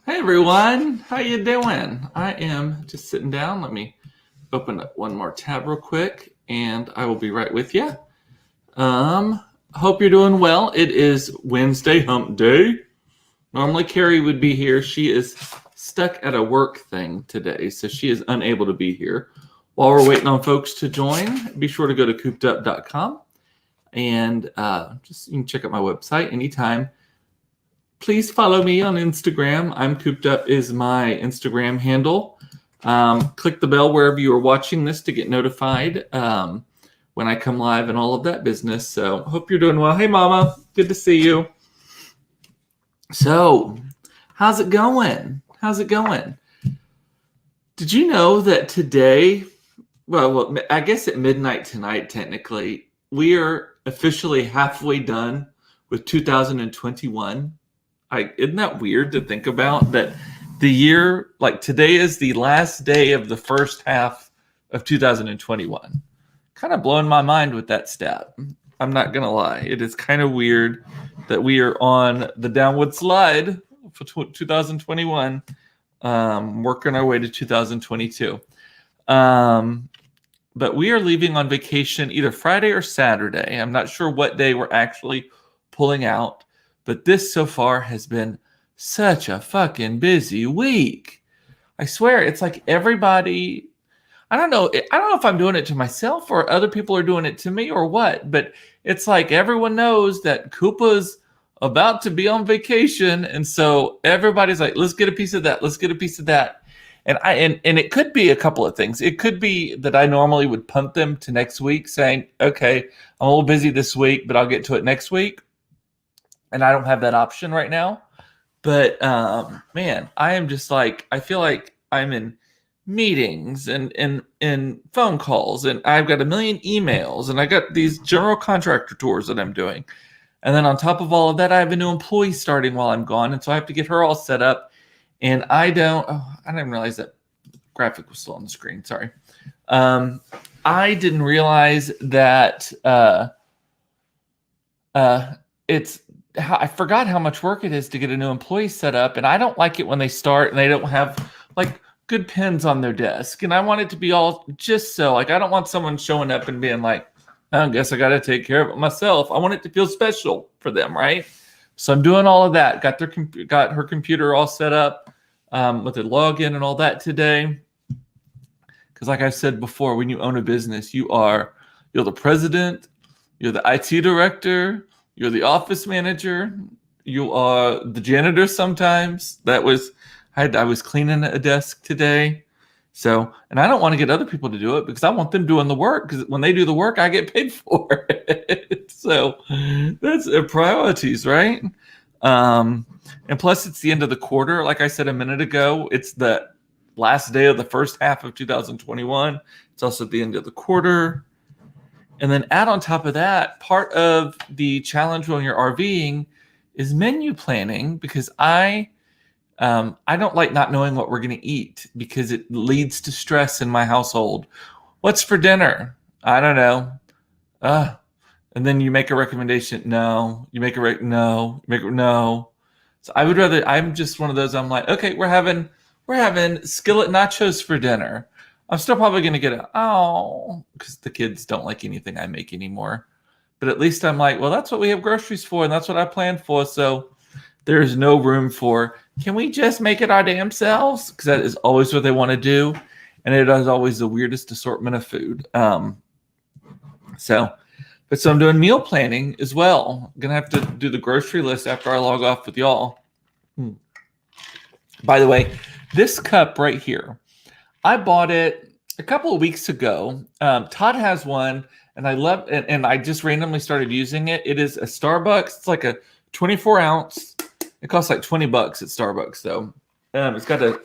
Hey everyone, how you doing? I am just sitting down. Let me open up one more tab real quick, and I will be right with you. Hope you're doing well. It is Wednesday Hump Day. Normally Carrie would be here. She is stuck at a work thing today, so she is unable to be here. While we're waiting on folks to join, be sure to go to coopedup.com and just you can check out my website anytime. Please follow me on Instagram. I'm Cooped Up is my Instagram handle. Click the bell wherever you are watching this to get notified when I come live and all of that business. So hope you're doing well. Hey, Mama. Good to see you. So how's it going? How's it going? Did you know that today, well, I guess at midnight tonight, technically, we are officially halfway done with 2021? Isn't that weird to think about that the year, like today is the last day of the first half of 2021. Kind of blowing my mind with that stat. I'm not going to lie. It is kind of weird that we are on the downward slide for 2021, working our way to 2022. But we are leaving on vacation either Friday or Saturday. I'm not sure what day we're actually pulling out. But this so far has been such a fucking busy week. I swear, it's like everybody, I don't know if I'm doing it to myself or other people are doing it to me or what, but it's like everyone knows that Koopa's about to be on vacation. And so everybody's like, let's get a piece of that. Let's get a piece of that. And it could be a couple of things. It could be that I normally would punt them to next week saying, okay, I'm a little busy this week, but I'll get to it next week. And I don't have that option right now. But man, I am just like, I feel like I'm in meetings and phone calls, and I've got a million emails, and I got these general contractor tours that I'm doing. And then on top of all of that, I have a new employee starting while I'm gone. And so I have to get her all set up. And I didn't realize that graphic was still on the screen. Sorry. I didn't realize that I forgot how much work it is to get a new employee set up, and I don't like it when they start and they don't have like good pens on their desk, and I want it to be all just so like I don't want someone showing up and being like, I guess I got to take care of it myself. I want it to feel special for them, right? So I'm doing all of that. Got her computer all set up with the login and all that today. Because like I said before, when you own a business, you're the president, you're the IT director. You're the office manager. You are the janitor sometimes. I was cleaning a desk today. So, and I don't want to get other people to do it because I want them doing the work, because when they do the work, I get paid for it. So that's priorities, right? And plus it's the end of the quarter. Like I said a minute ago, it's the last day of the first half of 2021. It's also the end of the quarter. And then add on top of that, part of the challenge when you're RVing is menu planning, because I don't like not knowing what we're going to eat because it leads to stress in my household. What's for dinner? I don't know. And then you make a recommendation. No. You make a no. No. So I would rather. I'm just one of those. I'm like, okay, we're having skillet nachos for dinner. I'm still probably going to get because the kids don't like anything I make anymore. But at least I'm like, well, that's what we have groceries for, and that's what I planned for. So there's no room for, can we just make it our damn selves? Because that is always what they want to do. And it is always the weirdest assortment of food. So I'm doing meal planning as well. I'm going to have to do the grocery list after I log off with y'all. By the way, this cup right here, I bought it a couple of weeks ago. Todd has one, and I love it, and I just randomly started using it. It is a Starbucks. It's like a 24 ounce. It costs like $20 at Starbucks, though. It's got a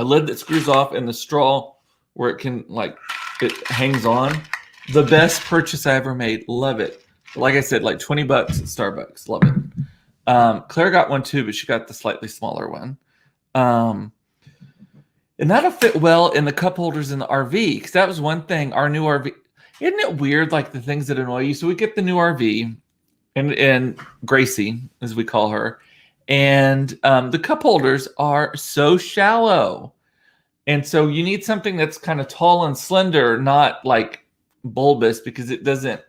lid that screws off and the straw where it hangs on. The best purchase I ever made. Love it. Like I said, like $20 at Starbucks. Love it. Claire got one too, but she got the slightly smaller one. And that'll fit well in the cup holders in the RV, because that was one thing. Our new RV, isn't it weird, like the things that annoy you? So we get the new RV, and Gracie, as we call her, And the cup holders are so shallow. And so you need something that's kind of tall and slender, not like bulbous, because it doesn't,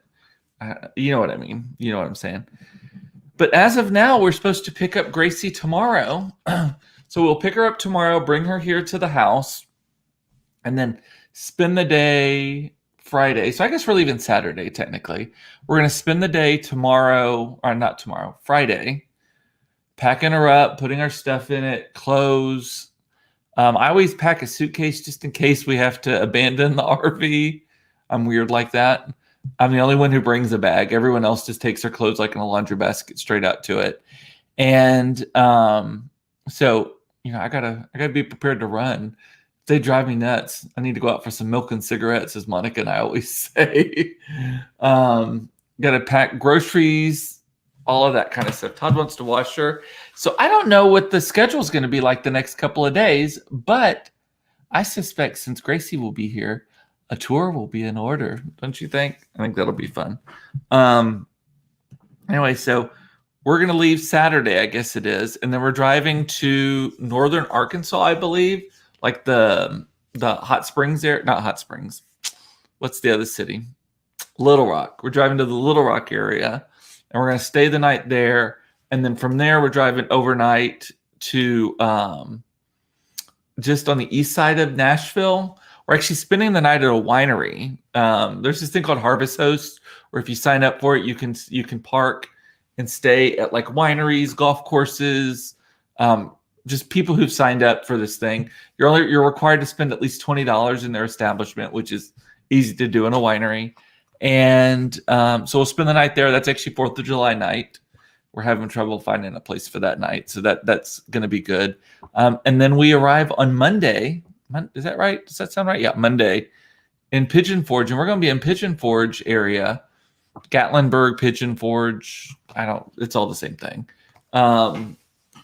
you know what I mean? You know what I'm saying? But as of now, we're supposed to pick up Gracie tomorrow. So we'll pick her up tomorrow, bring her here to the house, and then spend the day Friday. So I guess we're leaving Saturday, technically. We're going to spend the day tomorrow, or not tomorrow, Friday, packing her up, putting our stuff in it, clothes. I always pack a suitcase just in case we have to abandon the RV. I'm weird like that. I'm the only one who brings a bag. Everyone else just takes their clothes like in a laundry basket straight out to it. And so, I gotta be prepared to run. They drive me nuts. I need to go out for some milk and cigarettes, as Monica and I always say. Gotta pack groceries, all of that kind of stuff. Todd wants to wash her. So I don't know what the schedule is going to be like the next couple of days, but I suspect since Gracie will be here, a tour will be in order. Don't you think? I think that'll be fun. Anyway, so we're going to leave Saturday, I guess it is. And then we're driving to northern Arkansas, I believe. Like the hot springs there. Not hot springs. What's the other city? Little Rock. We're driving to the Little Rock area. And we're going to stay the night there. And then from there, we're driving overnight to just on the east side of Nashville. We're actually spending the night at a winery. There's this thing called Harvest Host, where if you sign up for it, you can park and stay at like wineries, golf courses, just people who've signed up for this thing. You're required to spend at least $20 in their establishment, which is easy to do in a winery. And so we'll spend the night there. That's actually 4th of July night. We're having trouble finding a place for that night. So that's going to be good. And then we arrive on Monday. Is that right? Does that sound right? Yeah, Monday in Pigeon Forge. And we're going to be in Pigeon Forge area. Gatlinburg, Pigeon Forge. It's all the same thing.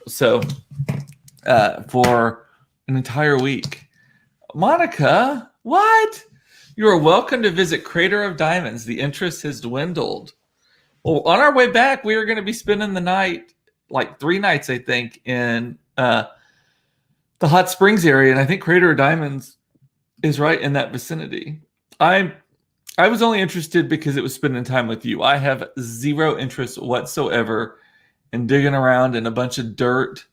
So for an entire week. Monica, what? You are welcome to visit Crater of Diamonds. The interest has dwindled. Well, on our way back, we are going to be spending the night, like 3 nights, I think, in the Hot Springs area. And I think Crater of Diamonds is right in that vicinity. I was only interested because it was spending time with you. I have zero interest whatsoever in digging around in a bunch of dirt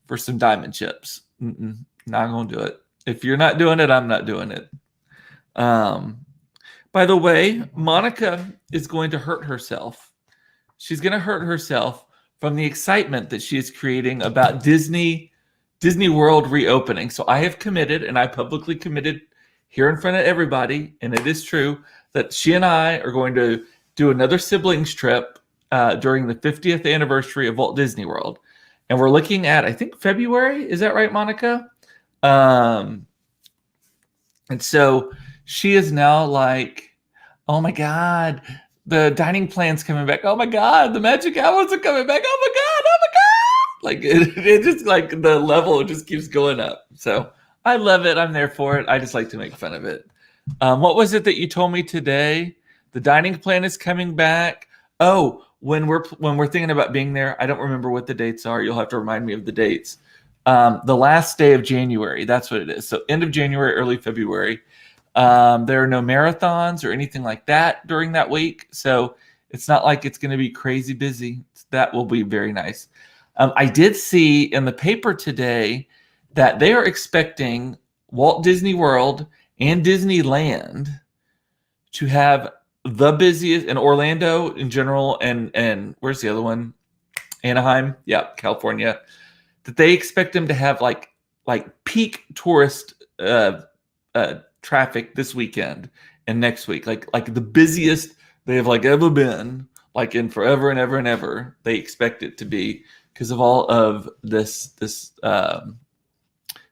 for some diamond chips. Not going to do it. If you're not doing it, I'm not doing it. By the way, Monica is going to hurt herself. She's going to hurt herself from the excitement that she is creating about Disney World reopening. So I have committed, and I publicly committed here in front of everybody, and it is true, that she and I are going to do another siblings trip during the 50th anniversary of Walt Disney World. And we're looking at, I think, February. Is that right, Monica? And so she is now like, oh my God, the dining plan's coming back. Oh my God, the magic hours are coming back. Oh my God, oh my God. Like it just like the level just keeps going up. So I love it. I'm there for it. I just like to make fun of it. What was it that you told me today? The dining plan is coming back. Oh, when we're thinking about being there, I don't remember what the dates are. You'll have to remind me of the dates. The last day of January. That's what it is. So end of January, early February. There are no marathons or anything like that during that week. So it's not like it's going to be crazy busy. That will be very nice. I did see in the paper today that they are expecting Walt Disney World and Disneyland to have the busiest in Orlando in general. And where's the other one? Anaheim. Yeah. California. That they expect them to have like peak tourist, traffic this weekend and next week, like the busiest they have like ever been, like in forever and ever and ever. They expect it to be because of all of this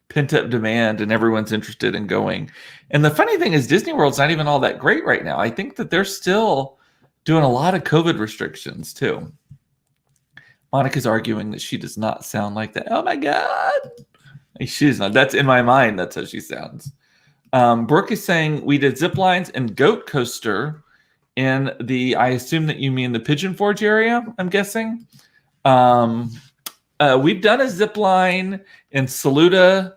pent up demand, and everyone's interested in going. And the funny thing is, Disney World's not even all that great right now. I think that they're still doing a lot of COVID restrictions too. Monica's arguing that she does not sound like that. Oh my God, she's not. That's in my mind. That's how she sounds. Brooke is saying we did zip lines and goat coaster in I assume that you mean the Pigeon Forge area, I'm guessing. We've done a zip line in Saluda,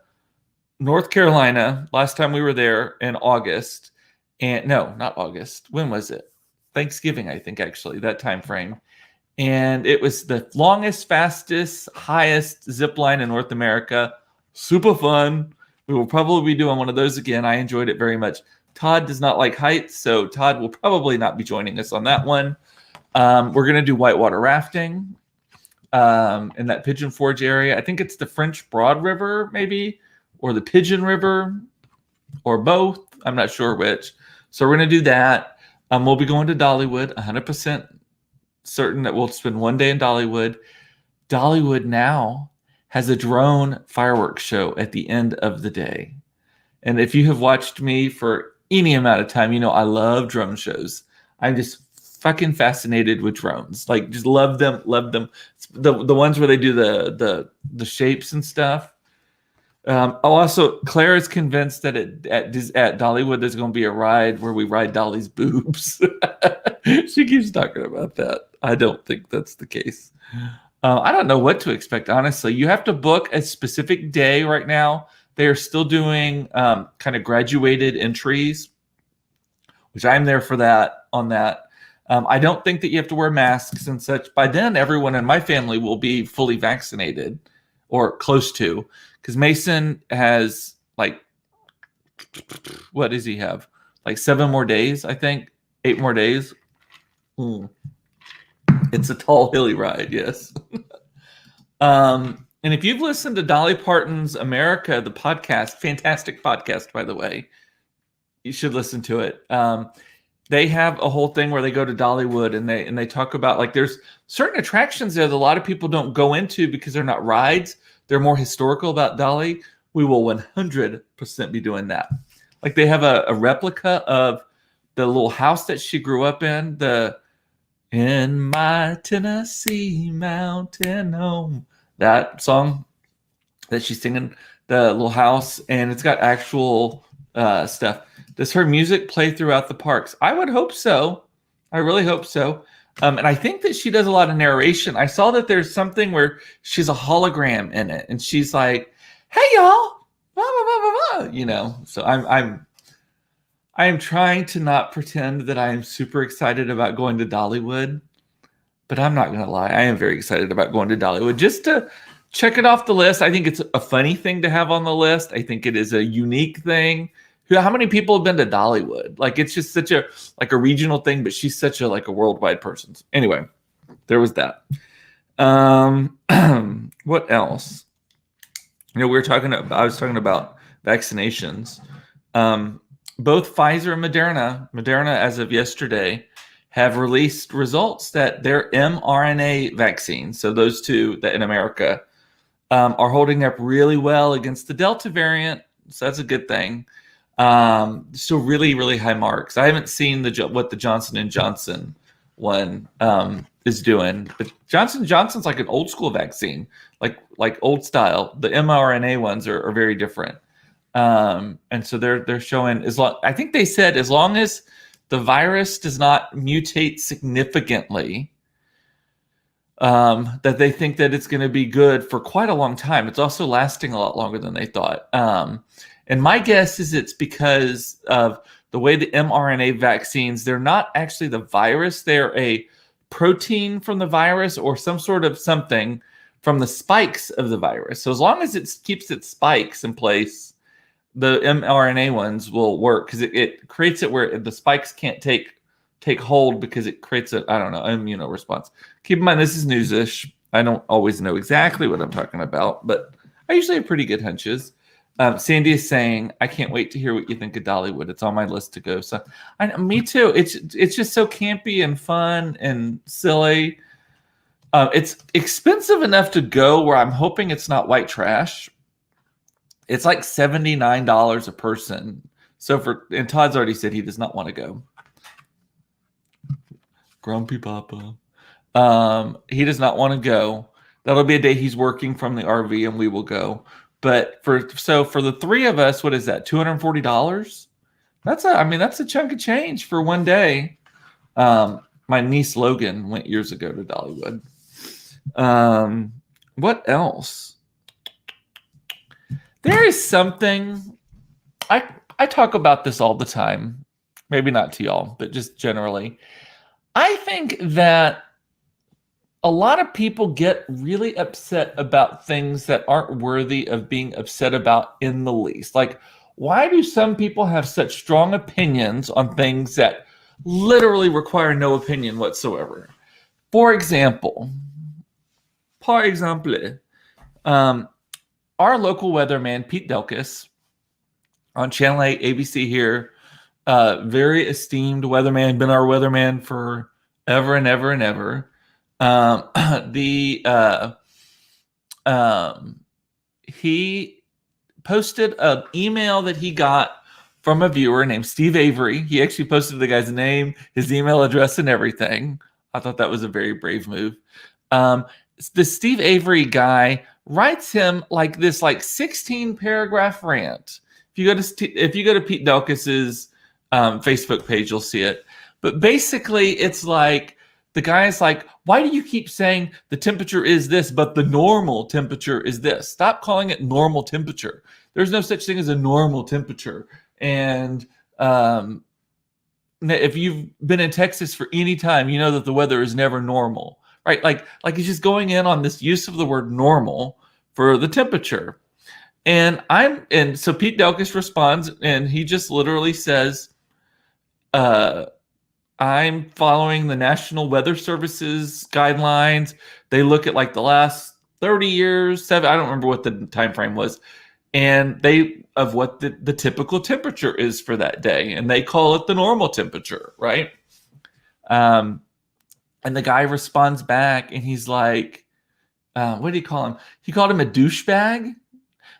North Carolina. Last time we were there in August, and no, not August. When was it? Thanksgiving, I think, actually, that time frame. And it was the longest, fastest, highest zip line in North America. Super fun. We will probably be doing one of those again. I enjoyed it very much. Todd does not like heights, so Todd will probably not be joining us on that one. We're going to do whitewater rafting in that Pigeon Forge area. I think it's the French Broad River, maybe, or the Pigeon River, or both. I'm not sure which. So we're going to do that. We'll be going to Dollywood, 100% certain that we'll spend one day in Dollywood. Dollywood now has a drone fireworks show at the end of the day. And if you have watched me for any amount of time, you know I love drone shows. I'm just fucking fascinated with drones. Like, just love them, love them. The ones where they do the shapes and stuff. Also, Claire is convinced that at Dollywood there's going to be a ride where we ride Dolly's boobs. She keeps talking about that. I don't think that's the case. I don't know what to expect, honestly. You have to book a specific day right now. They are still doing kind of graduated entries, which I'm there for that. On that, I don't think that you have to wear masks and such. By then, everyone in my family will be fully vaccinated or close to. Because Mason has, like, what does he have? Like 7 more days, I think. 8 more days. It's a tall, hilly ride, yes. And if you've listened to Dolly Parton's America, the podcast, fantastic podcast, by the way, you should listen to it. They have a whole thing where they go to Dollywood and they talk about, like, there's certain attractions there that a lot of people don't go into because they're not rides. They're more historical about Dolly. We will 100% be doing that. Like, they have a replica of the little house that she grew up in, In My Tennessee Mountain Home. That song that she's singing, the little house, and it's got actual stuff. Does her music play throughout the parks? I would hope so. I really hope so. And I think that she does a lot of narration. I saw that there's something where she's a hologram in it, and she's like, "Hey y'all," blah, blah, blah, blah, blah. You know. So I am trying to not pretend that I am super excited about going to Dollywood, but I'm not going to lie. I am very excited about going to Dollywood just to check it off the list. I think it's a funny thing to have on the list. I think it is a unique thing. How many people have been to Dollywood? Like, it's just such a regional thing, but she's such a worldwide person. Anyway, there was that. What else? I was talking about vaccinations. Both Pfizer and Moderna as of yesterday have released results that their mRNA vaccines, so those two that in America, are holding up really well against the Delta variant. So that's a good thing. Still really, really high marks. I haven't seen what the Johnson & Johnson one is doing, but Johnson & Johnson's like an old school vaccine, like old style. The mRNA ones are very different. And so they're showing, I think they said as long as the virus does not mutate significantly, that they think that it's going to be good for quite a long time. It's also lasting a lot longer than they thought. And my guess is it's because of the way the mRNA vaccines, they're not actually the virus. They're a protein from the virus or some sort of something from the spikes of the virus. So as long as it keeps its spikes in place, the mRNA ones will work because it creates it where the spikes can't take hold because it creates immuno response. Keep in mind, this is news-ish. I don't always know exactly what I'm talking about, but I usually have pretty good hunches. Sandy is saying, I can't wait to hear what you think of Dollywood. It's on my list to go. So, me too. It's just so campy and fun and silly. It's expensive enough to go where I'm hoping it's not white trash. It's like $79 a person. And Todd's already said he does not want to go. Grumpy Papa. He does not want to go. That'll be a day he's working from the RV and we will go. But for the three of us, what is that? $240? That's a chunk of change for one day. My niece Logan went years ago to Dollywood. What else? There is something I talk about this all the time. Maybe not to y'all, but just generally. I think that a lot of people get really upset about things that aren't worthy of being upset about in the least. Like, why do some people have such strong opinions on things that literally require no opinion whatsoever? For example, um, our local weatherman, Pete Delkus, on Channel 8, ABC here, very esteemed weatherman, been our weatherman for ever and ever and ever. He posted an email that he got from a viewer named Steve Avery. He actually posted the guy's name, his email address, and everything. I thought that was a very brave move. The Steve Avery guy writes him like this 16 paragraph rant. If you go to Pete Delkus's Facebook page, you'll see it. But basically, it's like the guy's like, why do you keep saying the temperature is this, but the normal temperature is this? Stop calling it normal temperature. There's no such thing as a normal temperature. And if you've been in Texas for any time, you know that the weather is never normal, right? Like he's just going in on this use of the word normal for the temperature. And so Pete Delkus responds, and he just literally says, I'm following the National Weather Service's guidelines. They look at like the last 30 years, I don't remember what the time frame was, and of what the typical temperature is for that day, and they call it the normal temperature, right? And the guy responds back, and he's like, what did he call him? He called him a douchebag.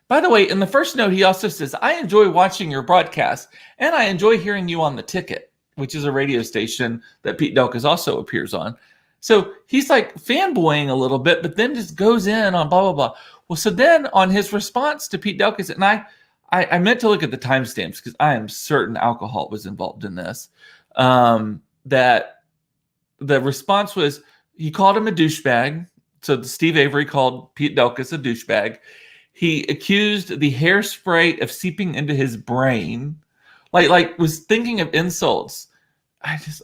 By the way, in the first note, he also says, I enjoy watching your broadcast, and I enjoy hearing you on The Ticket, which is a radio station that Pete Delkus also appears on. So he's like fanboying a little bit, but then just goes in on blah, blah, blah. Well, so then on his response to Pete Delkus, and I meant to look at the timestamps because I am certain alcohol was involved in this, that the response was, he called him a douchebag. So Steve Avery called Pete Delkus a douchebag. He accused the hairspray of seeping into his brain, like was thinking of insults.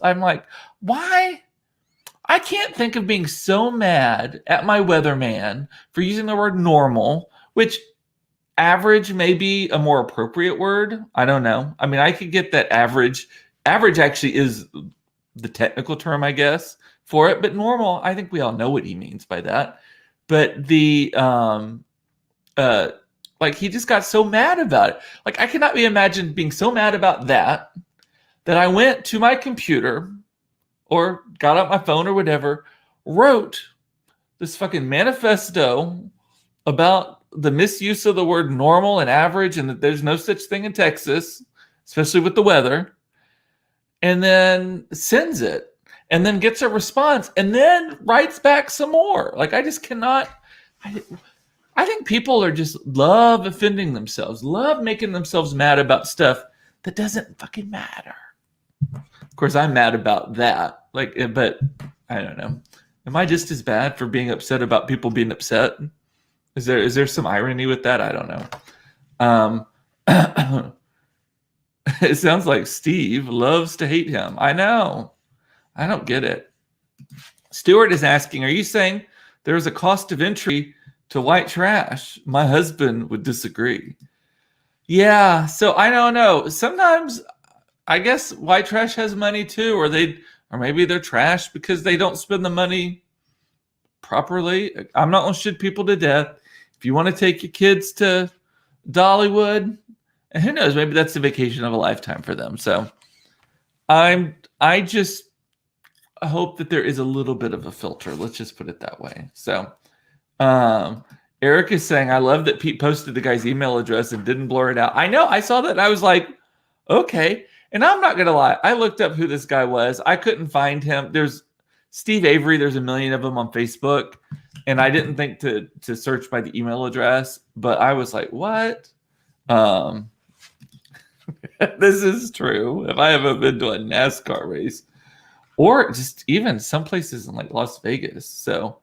I'm like, why? I can't think of being so mad at my weatherman for using the word normal, which average may be a more appropriate word. I don't know. I mean, I could get that average. Average actually is the technical term, I guess, for it. But normal, I think we all know what he means by that. But he just got so mad about it. Like, I cannot be imagined being so mad about that I went to my computer or got out my phone or whatever, wrote this fucking manifesto about the misuse of the word normal and average, and that there's no such thing in Texas, especially with the weather, and then sends it, and then gets a response, and then writes back some more. Like, I just cannot. I think people are just love offending themselves, love making themselves mad about stuff that doesn't fucking matter. Of course, I'm mad about that. But I don't know. Am I just as bad for being upset about people being upset? Is there some irony with that? I don't know. It sounds like Steve loves to hate him. I know. I don't get it. Stuart is asking, are you saying there's a cost of entry to white trash? My husband would disagree. Yeah, so I don't know. Sometimes I guess white trash has money too, or maybe they're trash because they don't spend the money properly. I'm not going to shoot people to death. If you want to take your kids to Dollywood, and who knows, maybe that's the vacation of a lifetime for them. So I just hope that there is a little bit of a filter. Let's just put it that way. So Eric is saying, I love that Pete posted the guy's email address and didn't blur it out. I know, I saw that and I was like, okay. And I'm not going to lie. I looked up who this guy was. I couldn't find him. There's Steve Avery. There's a million of them on Facebook. And I didn't think to search by the email address, but I was like, what? This is true. If I haven't been to a NASCAR race or just even some places in like Las Vegas. So,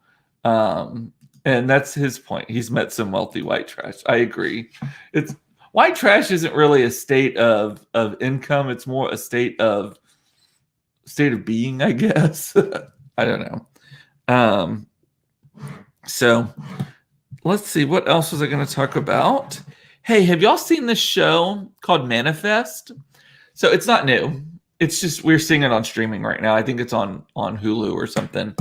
And that's his point. He's met some wealthy white trash. I agree. It's white trash isn't really a state of income. It's more a state of being, I guess. I don't know. So let's see. What else was I going to talk about? Hey, have y'all seen this show called Manifest? So it's not new. It's just we're seeing it on streaming right now. I think it's on Hulu or something.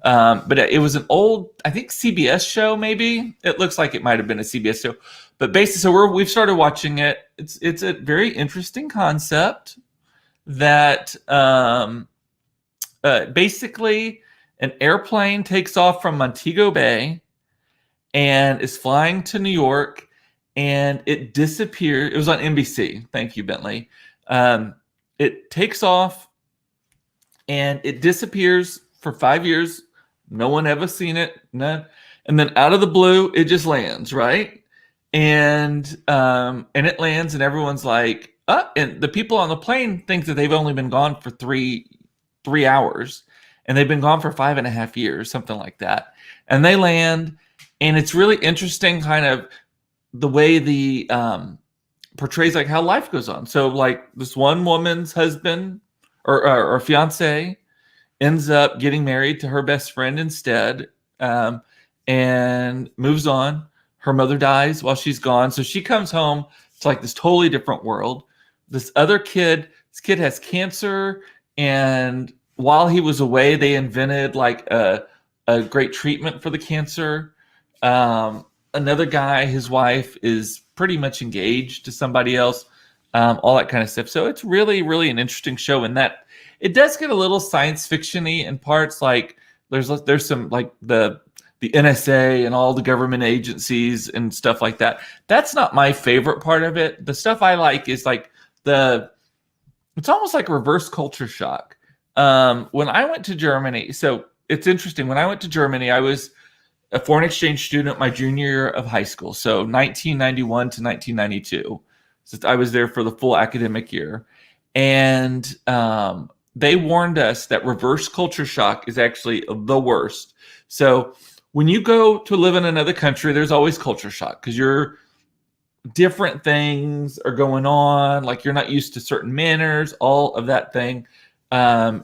But it was an old, I think, CBS show. Maybe it looks like it might have been a CBS show. But basically, so we've started watching it. It's a very interesting concept that basically an airplane takes off from Montego Bay and is flying to New York, and it disappears. It was on NBC. Thank you, Bentley. It takes off and it disappears for 5 years. No one ever seen it. None. And then out of the blue, it just lands, right? And it lands, and everyone's like, and the people on the plane think that they've only been gone for three hours, and they've been gone for 5.5 years, something like that. And they land, and it's really interesting, kind of the way the portrays like how life goes on. So like this one woman's husband or fiance ends up getting married to her best friend instead, and moves on. Her mother dies while she's gone, so she comes home to like this totally different world. This kid has cancer, and while he was away, they invented like a great treatment for the cancer. Another guy, his wife is pretty much engaged to somebody else, all that kind of stuff. So it's really, really an interesting show in that it does get a little science fiction-y in parts. Like there's some like the NSA and all the government agencies and stuff like that. That's not my favorite part of it. The stuff I like is like it's almost like reverse culture shock. When I went to Germany, so it's interesting. When I went to Germany, I was a foreign exchange student my junior year of high school, so 1991 to 1992. So I was there for the full academic year. And they warned us that reverse culture shock is actually the worst. So when you go to live in another country, there's always culture shock because different things are going on. Like you're not used to certain manners. All of that thing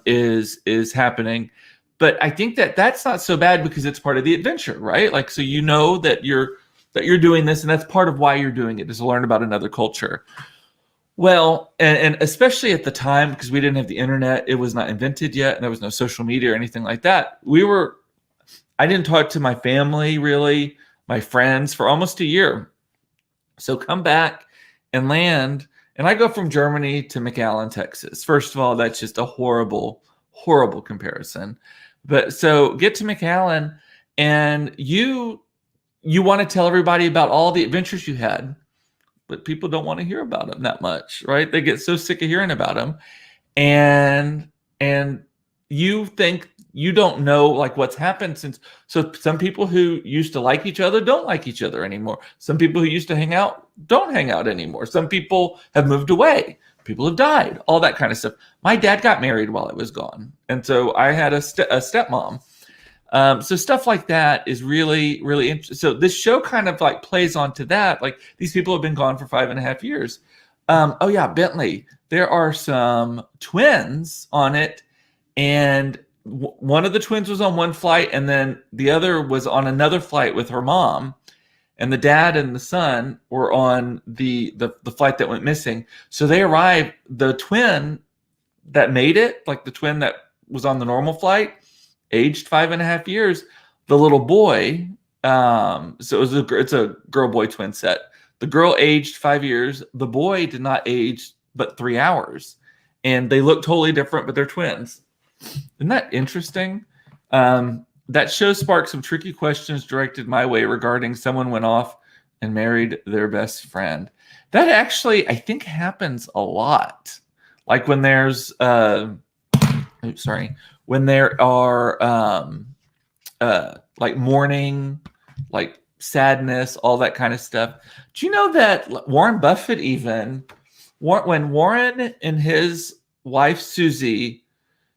is happening. But I think that's not so bad because it's part of the adventure, right? Like, so you know that you're doing this, and that's part of why you're doing it, is to learn about another culture. Well, and especially at the time, because we didn't have the internet, it was not invented yet, and there was no social media or anything like that. I didn't talk to my family, really, my friends, for almost a year. So come back and land, and I go from Germany to McAllen, Texas. First of all, that's just a horrible, horrible comparison. But so get to McAllen, and you want to tell everybody about all the adventures you had, but people don't want to hear about them that much, right? They get so sick of hearing about them, and you think you don't know like what's happened since. So some people who used to like each other don't like each other anymore. Some people who used to hang out don't hang out anymore. Some people have moved away. People have died, all that kind of stuff. My dad got married while I was gone, and so I had a stepmom. So stuff like that is really, really interesting. So this show kind of like plays onto that. Like these people have been gone for 5.5 years. Oh yeah, Bentley. There are some twins on it, and one of the twins was on one flight, and then the other was on another flight with her mom. And the dad and the son were on the flight that went missing. So they arrived. The twin that made it, like the twin that was on the normal flight, aged 5.5 years. The little boy, so it's a girl-boy twin set. The girl aged 5 years. The boy did not age but 3 hours. And they look totally different, but they're twins. Isn't that interesting? That show sparked some tricky questions directed my way regarding someone went off and married their best friend. That actually, I think, happens a lot. Like when there's, when there are like mourning, like sadness, all that kind of stuff. Do you know that Warren Buffett when Warren and his wife Susie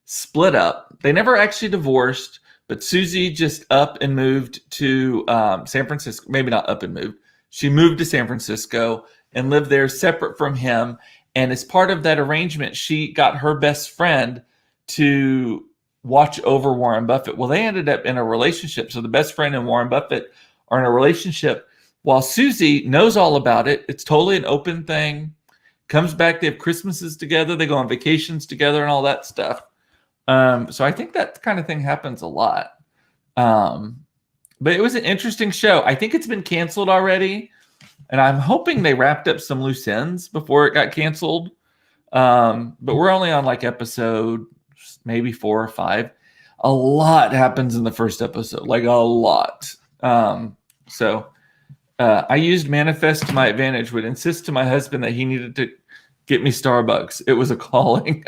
split up, they never actually divorced, But Susie just up and moved to San Francisco. Maybe not up and moved. She moved to San Francisco and lived there separate from him. And as part of that arrangement, she got her best friend to watch over Warren Buffett. Well, they ended up in a relationship. So the best friend and Warren Buffett are in a relationship while Susie knows all about it. It's totally an open thing. Comes back, they have Christmases together, they go on vacations together and all that stuff. So I think that kind of thing happens a lot. But it was an interesting show. I think it's been canceled already. And I'm hoping they wrapped up some loose ends before it got canceled. But we're only on like episode maybe 4 or 5. A lot happens in the first episode, like a lot. So I used Manifest to my advantage, would insist to my husband that he needed to get me Starbucks. It was a calling.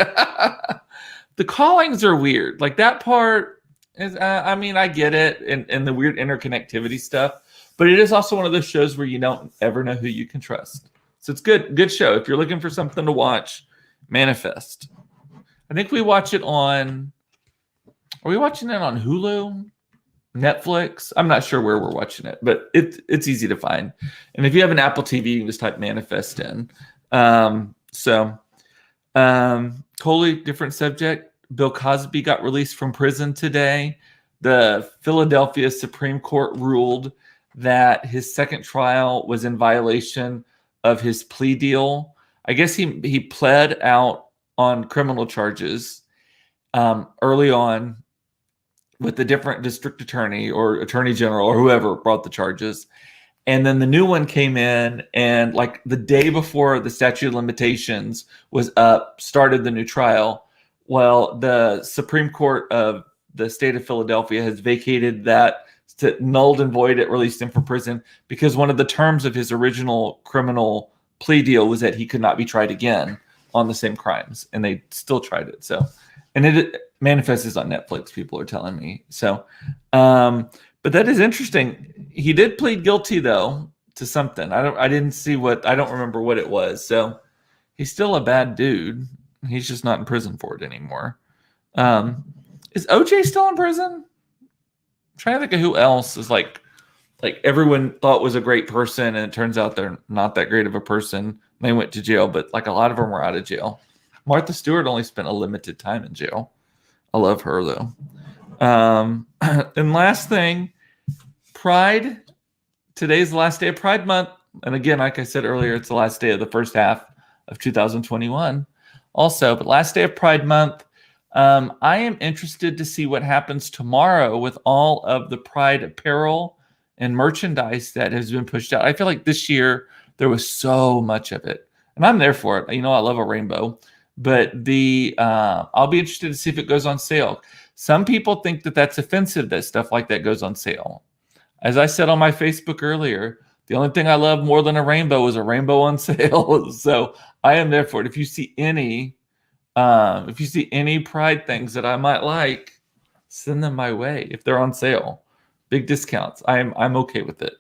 The callings are weird. Like that part is, I mean, I get it and the weird interconnectivity stuff, but it is also one of those shows where you don't ever know who you can trust. So it's good show. If you're looking for something to watch, Manifest. I think we watch it on, are we watching it on Hulu? Netflix? I'm not sure where we're watching it, but it's easy to find. And if you have an Apple TV, you can just type Manifest in. Totally different subject. Bill Cosby got released from prison today. The Philadelphia Supreme Court ruled that his second trial was in violation of his plea deal. I guess he pled out on criminal charges early on with the different district attorney or attorney general or whoever brought the charges. And then the new one came in, and like the day before the statute of limitations was up, started the new trial. Well, the Supreme Court of the state of Philadelphia has vacated that, nulled and void it, released him from prison because one of the terms of his original criminal plea deal was that he could not be tried again on the same crimes, and they still tried it. So, and it manifests on Netflix, people are telling me. So, but that is interesting. He did plead guilty though to something. I don't remember what it was. So he's still a bad dude. He's just not in prison for it anymore. Is OJ still in prison? I'm trying to think of who else is like everyone thought was a great person, and it turns out they're not that great of a person. They went to jail, but like a lot of them were out of jail. Martha Stewart only spent a limited time in jail. I love her though. And last thing, Pride. Today's the last day of Pride Month. And again, like I said earlier, it's the last day of the first half of 2021 also, but last day of Pride Month. I am interested to see what happens tomorrow with all of the Pride apparel and merchandise that has been pushed out. I feel like this year there was so much of it, and I'm there for it. You know, I love a rainbow, but I'll be interested to see if it goes on sale. Some people think that that's offensive that stuff like that goes on sale. As I said on my Facebook earlier, the only thing I love more than a rainbow is a rainbow on sale. So I am there for it. If you see any Pride things that I might like, send them my way. If they're on sale, big discounts, I'm okay with it.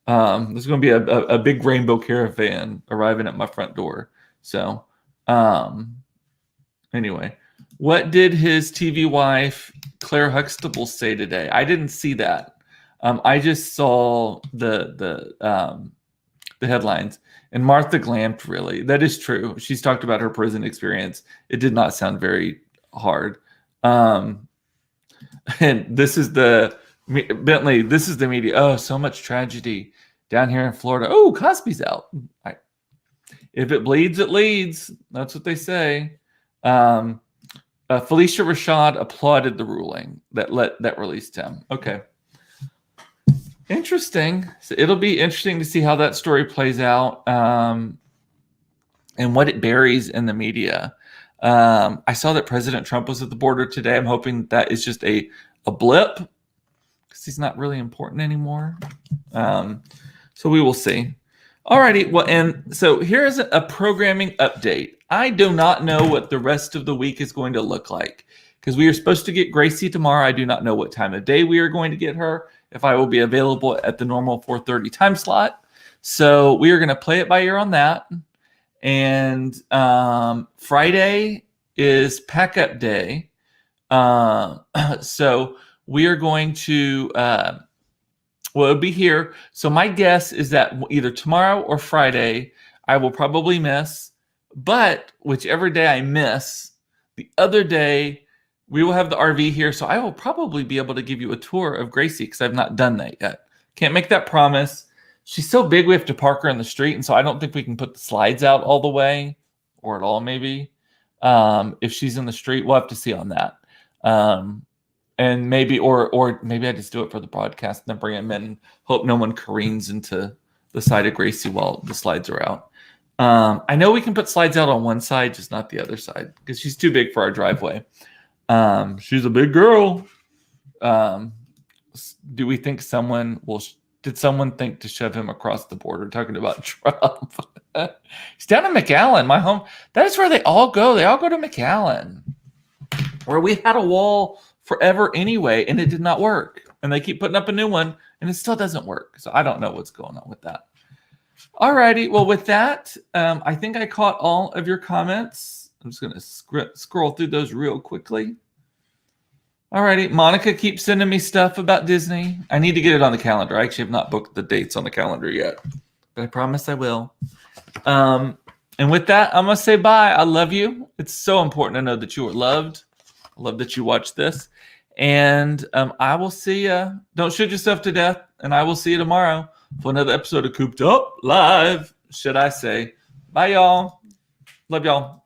There's going to be a big rainbow caravan arriving at my front door. So anyway, what did his TV wife Claire Huxtable say today? I didn't see that. I just saw the headlines, and Martha glamped really. That is true. She's talked about her prison experience. It did not sound very hard. And this is Bentley. This is the media. Oh, so much tragedy down here in Florida. Oh, Cosby's out. If it bleeds, it leads. That's what they say. Felicia Rashad applauded the ruling that released him. Okay. Interesting. So it'll be interesting to see how that story plays out and what it buries in the media. I saw that President Trump was at the border today. I'm hoping that is just a blip because he's not really important anymore. So we will see. Alrighty. Well, and so here's a programming update. I do not know what the rest of the week is going to look like because we are supposed to get Gracie tomorrow. I do not know what time of day we are going to get her, if I will be available at the normal 4:30 time slot. So we are going to play it by ear on that. And Friday is pack up day. So we are going to, it'll be here. So my guess is that either tomorrow or Friday, I will probably miss. But whichever day I miss, the other day we will have the RV here. So I will probably be able to give you a tour of Gracie because I've not done that yet. Can't make that promise. She's so big we have to park her in the street. And so I don't think we can put the slides out all the way or at all maybe. If she's in the street, we'll have to see on that. And maybe, or maybe I just do it for the broadcast and then bring him in and hope no one careens into the side of Gracie while the slides are out. I know we can put slides out on one side, just not the other side because she's too big for our driveway. She's a big girl. Do we think did someone think to shove him across the border? Talking about Trump. He's down in McAllen, my home. That is where they all go. They all go to McAllen, where we had a wall forever anyway, and it did not work. And they keep putting up a new one, and it still doesn't work. So I don't know what's going on with that. All righty. Well, with that, I think I caught all of your comments. I'm just going to scroll through those real quickly. All righty. Monica keeps sending me stuff about Disney. I need to get it on the calendar. I actually have not booked the dates on the calendar yet, but I promise I will. And with that, I'm going to say bye. I love you. It's so important to know that you are loved. I love that you watched this. And I will see you. Don't shoot yourself to death. And I will see you tomorrow for another episode of Cooped Up Live, should I say. Bye, y'all. Love y'all.